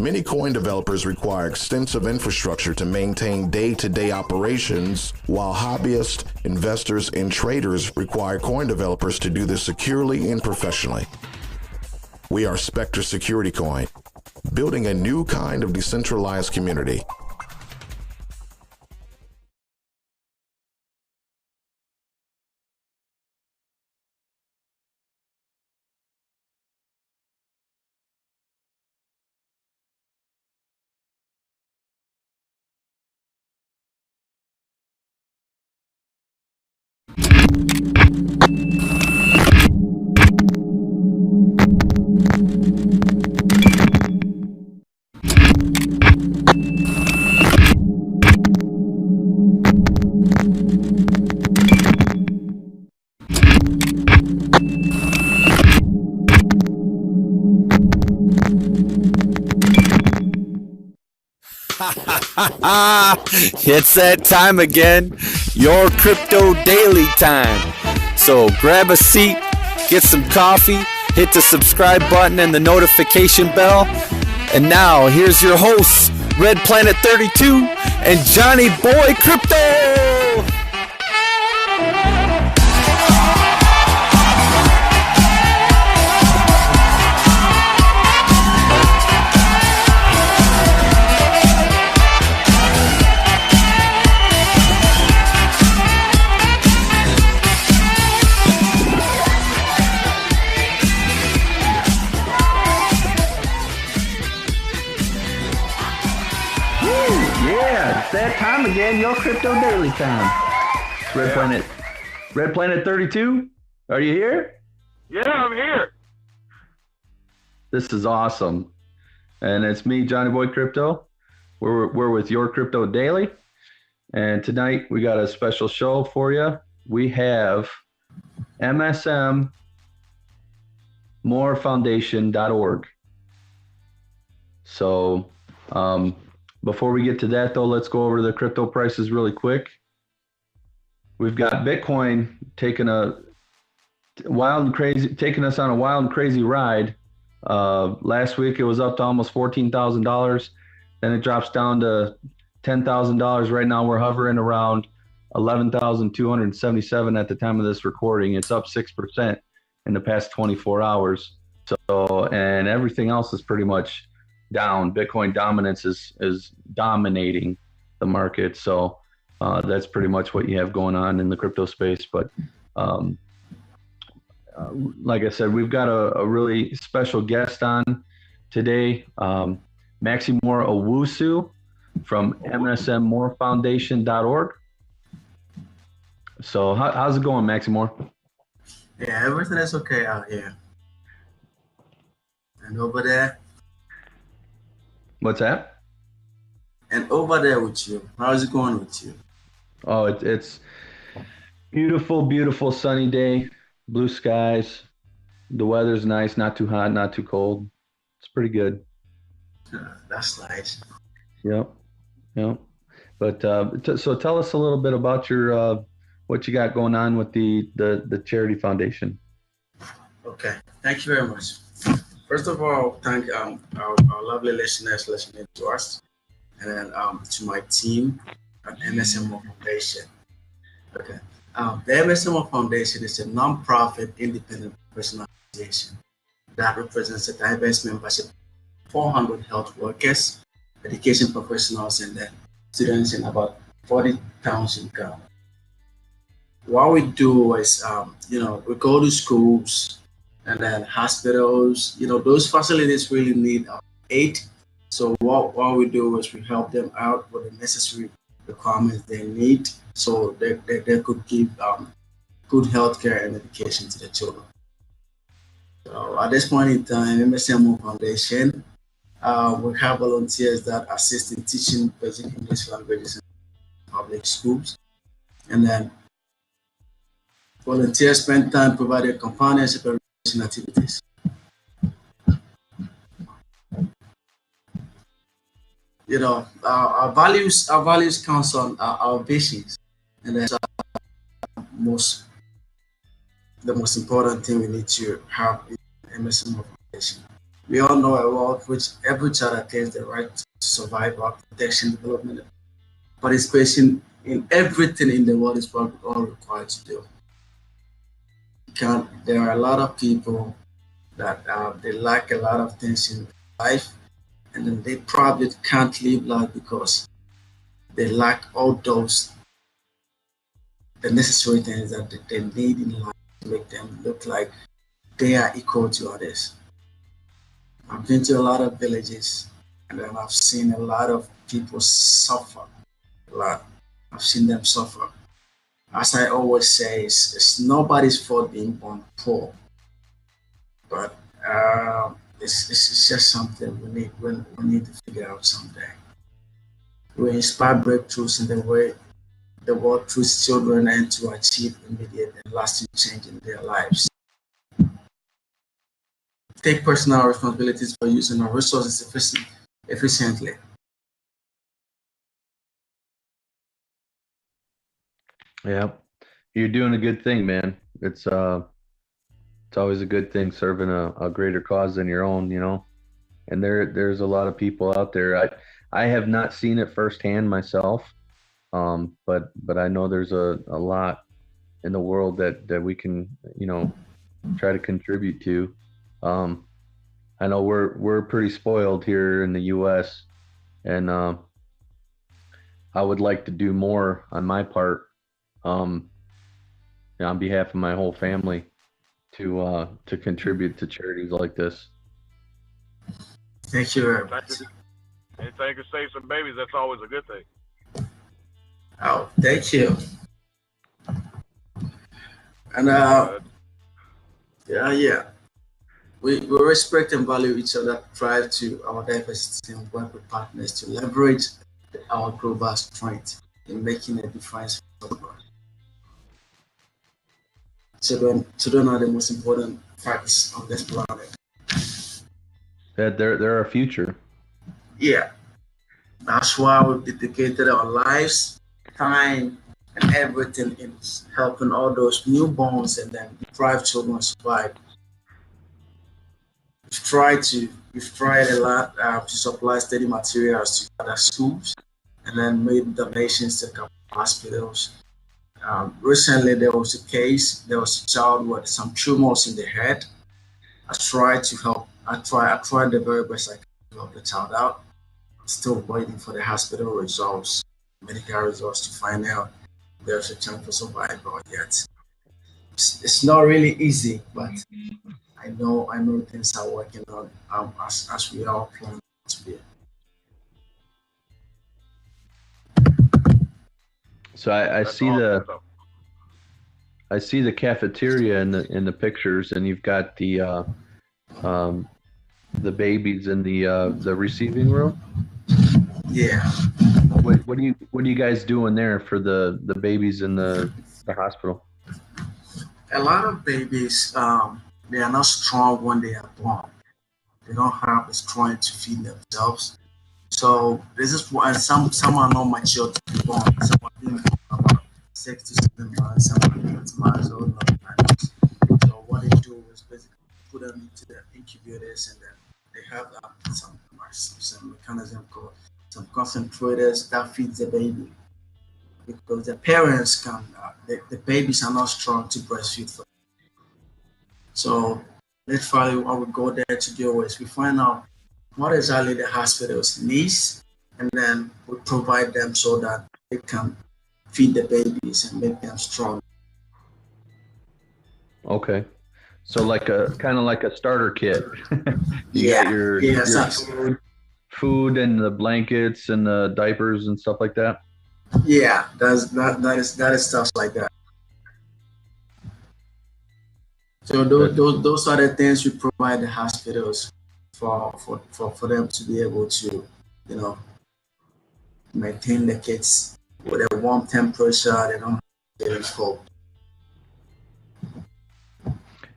Many coin developers require extensive infrastructure to maintain day-to-day operations, while hobbyists, investors, and traders require coin developers to do this securely and professionally. We are Spectre Security Coin, building a new kind of decentralized community. It's that time again, your crypto daily time. So grab a seat, get some coffee, hit the subscribe button and the notification bell. And now here's your hosts, Red Planet 32 and Johnny Boy Crypto. That time again, your crypto daily time. Red Planet 32, are you here? Yeah, I'm here. This is awesome. And it's me, Johnny Boy Crypto. We're with Your Crypto Daily. And tonight we got a special show for you. We have msmmoorefoundation.org. So, before we get to that, though, let's go over the crypto prices really quick. We've got Bitcoin taking us on a wild and crazy ride. Last week it was up to almost $14,000. Then it drops down to $10,000. Right now we're hovering around 11,277 at the time of this recording. It's up 6% in the past 24 hours. So, and everything else is pretty much down. Bitcoin dominance is dominating the market. So that's pretty much what you have going on in the crypto space. But like I said, we've got a really special guest on today, Maxi Owusu from msmmoorefoundation.org. So how's it going, Maxi Moore? Yeah, everything is okay out here. And over there? What's that? And over there with you, how's it going with you? Oh, it's beautiful, beautiful sunny day, blue skies. The weather's nice, not too hot, not too cold. It's pretty good. That's nice. Yep. But so tell us a little bit about your what you got going on with the charity foundation. Okay, thank you very much. First of all, thank our lovely listeners listening to us, and then to my team at MSMO Foundation. Okay, the MSMO Foundation is a non-profit, independent professional organization that represents a diverse membership of 400 health workers, education professionals, and then students in about 40 towns in Ghana. What we do is, we go to schools and then hospitals, those facilities really need our aid. So what we do is we help them out with the necessary requirements they need so they could give good healthcare and education to the children. So at this point in time, MSMO Foundation, we have volunteers that assist in teaching basic English languages in public schools. And then volunteers spend time providing companionship and activities. Our values comes on our visions, and that's the most important thing we need to have in MSMO Foundation. We all know a world which every child attains the right to survival, protection, development, participation in everything in the world is what we're all required to do. There are a lot of people that they lack a lot of things in life, and then they probably can't live life because they lack all those the necessary things that they need in life to make them look like they are equal to others. I've been to a lot of villages, and then I've seen a lot of people suffer a lot. I've seen them suffer. As I always say, it's nobody's fault being born poor, but it's just something we need to figure out someday. We inspire breakthroughs in the way the world treats children and to achieve immediate and lasting change in their lives. Take personal responsibilities for using our resources efficiently. Yeah, you're doing a good thing, man. It's always a good thing serving a greater cause than your own, you know. And there's a lot of people out there. I have not seen it firsthand myself, but I know there's a lot in the world that we can, you know, try to contribute to. I know we're pretty spoiled here in the U.S. and I would like to do more on my part, on behalf of my whole family to contribute to charities like this. Thank you very much. Anything to save some babies, that's always a good thing. Oh, thank you. And yeah. We respect and value each other, thrive to our diversity, and work with partners to leverage our global strength in making a difference for the world. Children are the most important facts on this planet. That they're our future. Yeah, that's why we've dedicated our lives, time, and everything in helping all those newborns and then deprived children survive. We've tried a lot to supply study materials to other schools, and then made donations to a couple of hospitals. Recently, there was a child with some tumors in the head. I tried to help. I tried the very best I could to help the child out. Still waiting for the hospital results, medical results to find out if there's a chance for survival yet. It's not really easy, but I know things are working on as we all plan to be. So I see awesome. I see the cafeteria in the pictures, and you've got the babies in the receiving room. Yeah. What are you guys doing there for the babies in the hospital? A lot of babies, they are not strong when they are born. They don't have the strength to feed themselves. So this is why some are not mature to be born. Some are being born about 6 to 7 months, some are 8 months old. So what they do is basically put them into the incubators, and then they have some mechanism called some concentrators that feeds the baby, because the parents can the babies are not strong to breastfeed for them. So literally what we go there to do is we find out what exactly the hospitals needs, and then we provide them so that they can feed the babies and make them strong. Okay. So kind of like a starter kit. You Yeah. got your food and the blankets and the diapers and stuff like that. Yeah, that is stuff like that. So those are the things we provide the hospitals for them to be able to, you know, maintain the kids with a warm temperature. They don't get it cold.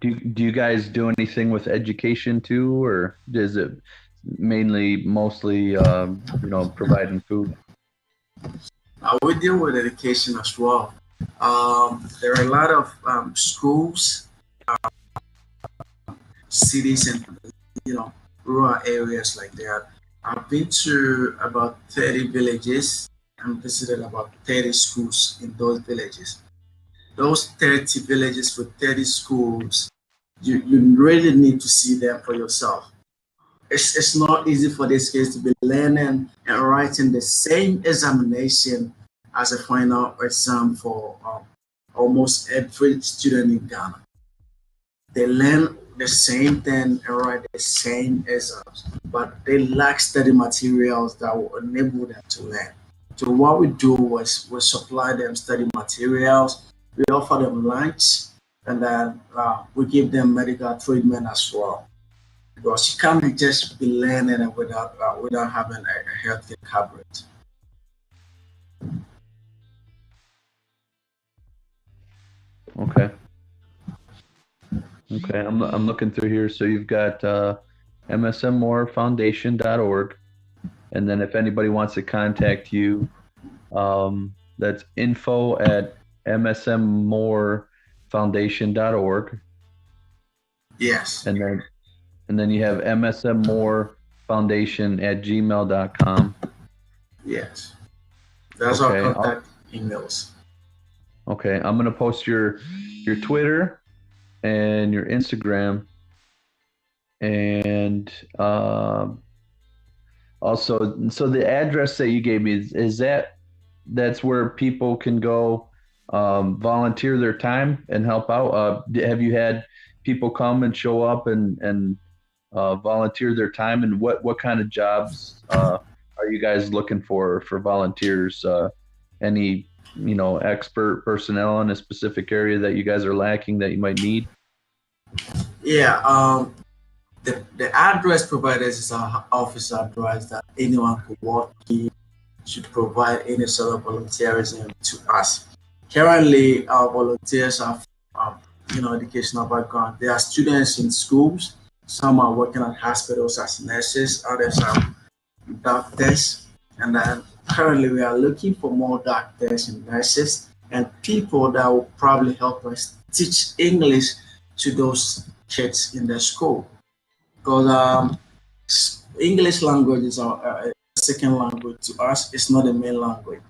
Do you guys do anything with education too, or is it mostly providing food? We deal with education as well. There are a lot of schools, cities, and rural areas like that. I've been to about 30 villages and visited about 30 schools in those villages. Those 30 villages with 30 schools, you really need to see them for yourself. It's not easy for these kids to be learning and writing the same examination as a final exam for almost every student in Ghana. They learn the same thing and write the same exams, but they lack study materials that will enable them to learn. So what we do was we supply them study materials, we offer them lunch, and then we give them medical treatment as well. Because you can't just be learning it without having a healthcare coverage. Okay. Okay, I'm looking through here. So you've got msmmoorefoundation.org, and then if anybody wants to contact you, that's info@msmmoorefoundation.org. Yes. And then you have msmmoorefoundation@gmail.com. Yes. That's our contact emails. Okay, I'm gonna post your Twitter and your Instagram, and also, so the address that you gave me is that's where people can go volunteer their time and help out. Have you had people come and show up and volunteer their time, and what kind of jobs are you guys looking for volunteers? Any expert personnel in a specific area that you guys are lacking that you might need? Yeah, the address provided is our office address that anyone could walk in, should provide any sort of volunteerism to us. Currently, our volunteers have educational background. They are students in schools. Some are working at hospitals as nurses, others are doctors, and then currently we are looking for more doctors and nurses and people that will probably help us teach English to those kids in the school. Because English language is our second language to us. It's not the main language.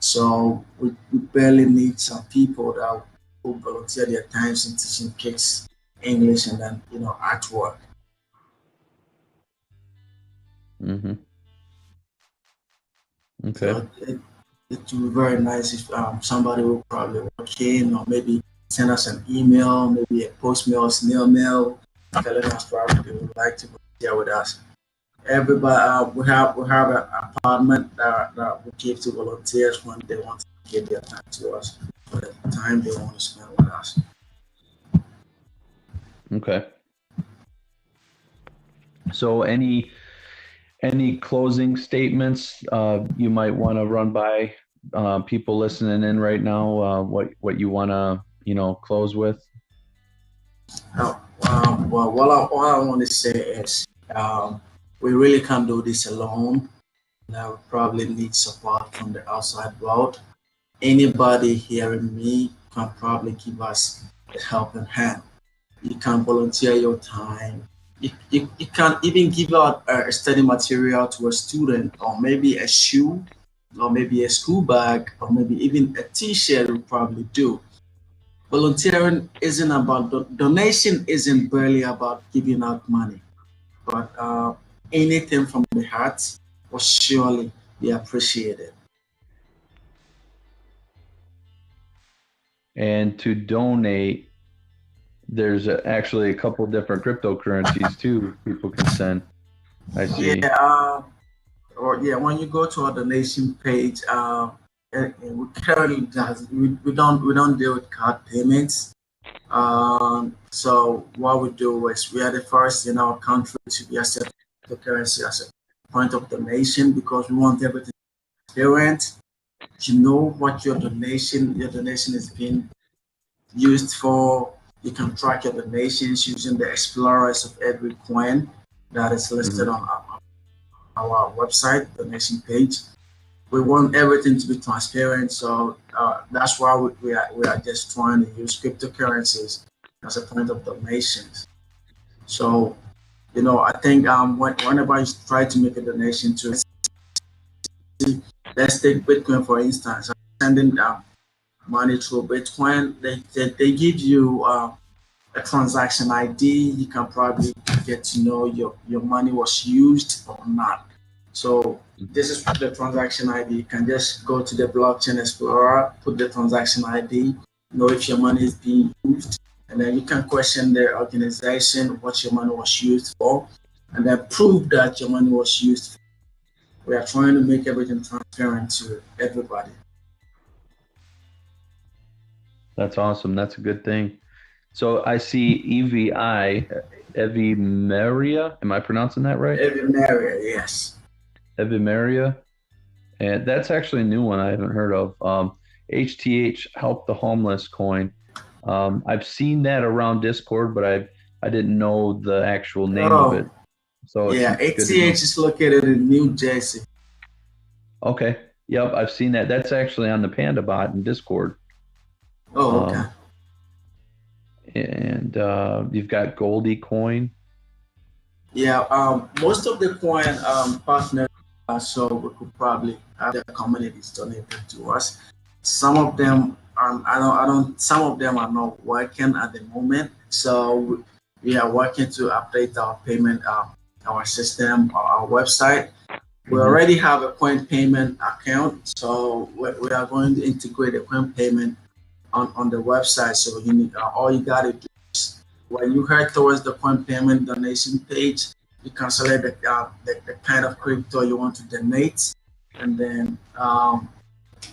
So we barely need some people that will volunteer their times in teaching kids English and then artwork. Mm-hmm. Okay. So it would be very nice if somebody will probably walk in or maybe send us an email, maybe a post mail, snail mail, telling us probably they would like to volunteer with us. Everybody, we have an apartment that we give to volunteers when they want to give their time to us for the time they want to spend with us. Okay. So any closing statements you might want to run by people listening in right now? What you want to close with? Well, all I want to say is we really can't do this alone. Now we probably need support from the outside world. Anybody hearing me can probably give us a helping hand. You can volunteer your time. You can even give out a study material to a student, or maybe a shoe, or maybe a school bag, or maybe even a t-shirt will probably do. Volunteering isn't about, donation isn't barely about giving out money, but anything from the heart will surely be appreciated. And to donate, there's actually a couple different cryptocurrencies too people can send. I see. When you go to our donation page, we currently we don't deal with card payments. So what we do is we are the first in our country to be accepted cryptocurrency as a point of donation, because we want everything transparent. You know what your donation is being used for. You can track your donations using the explorers of every coin that is listed on our website donation page. We want everything to be transparent, so that's why we are just trying to use cryptocurrencies as a point of donations. So I think whenever you try to make a donation to, let's take Bitcoin for instance, sending money through Bitcoin, they give you a transaction ID. You can probably get to know your money was used or not. So this is the transaction ID. You can just go to the blockchain explorer, put the transaction ID, know if your money is being used, and then you can question the organization what your money was used for, and then prove that your money was used for. We are trying to make everything transparent to everybody. That's awesome. That's a good thing. So I see Evimeria. Am I pronouncing that right? Evimeria, yes. Evimeria. And that's actually a new one I haven't heard of. HTH Help the Homeless coin. I've seen that around Discord, but I didn't know the actual name of it. So yeah, HTH is located in New Jersey. Okay. Yep, I've seen that. That's actually on the Panda bot in Discord. Oh, okay. And you've got Goldie coin. Yeah, most of the coin partners, so we could probably have the communities donated to us. Some of them some of them are not working at the moment. So we are working to update our payment, our system, our website. We already have a coin payment account, so we are going to integrate a coin payment on the website. So you need all you got to do is when you head towards the coin payment donation page, you can select the kind of crypto you want to donate, and then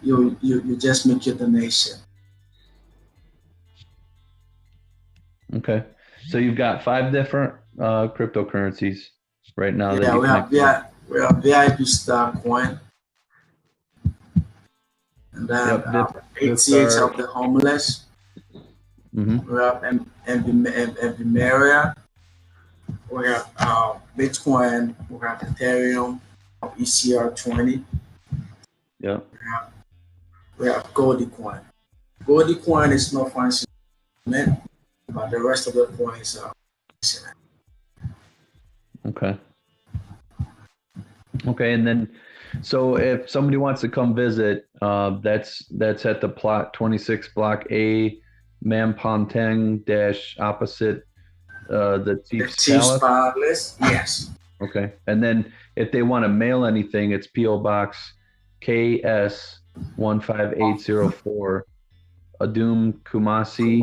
you just make your donation. Okay, so you've got 5 different cryptocurrencies right now. Yeah, we have VIP Star coin, and then HCH Help the Homeless. We have Evimeria. We have Bitcoin. We have Ethereum, ECR20. Yeah. We have Goldie coin. Goldie coin is not fancy, but the rest of the coins are. Okay. Okay, and then, so if somebody wants to come visit, that's at the plot 26 block A, Mamponteng-Opposite, the Chief's Palace. Yes. Okay, and then if they want to mail anything, it's PO Box KS 15804, Adum-Kumasi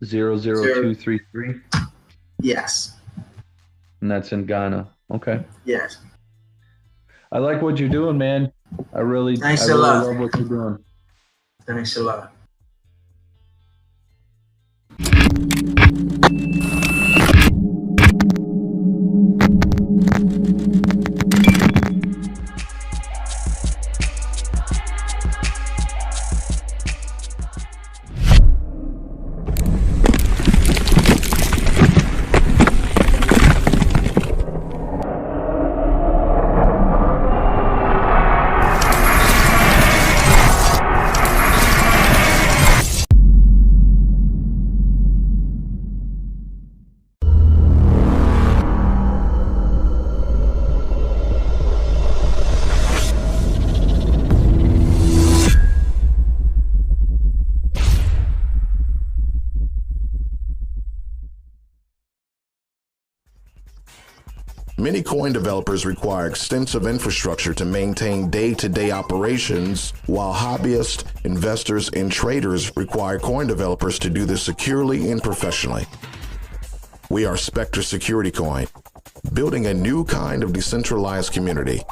00233. Yes. And that's in Ghana. Okay. Yes. I like what you're doing, man. I really love what you're doing. Thanks a lot. Many coin developers require extensive infrastructure to maintain day-to-day operations, while hobbyists, investors, and traders require coin developers to do this securely and professionally. We are Spectre Security Coin, building a new kind of decentralized community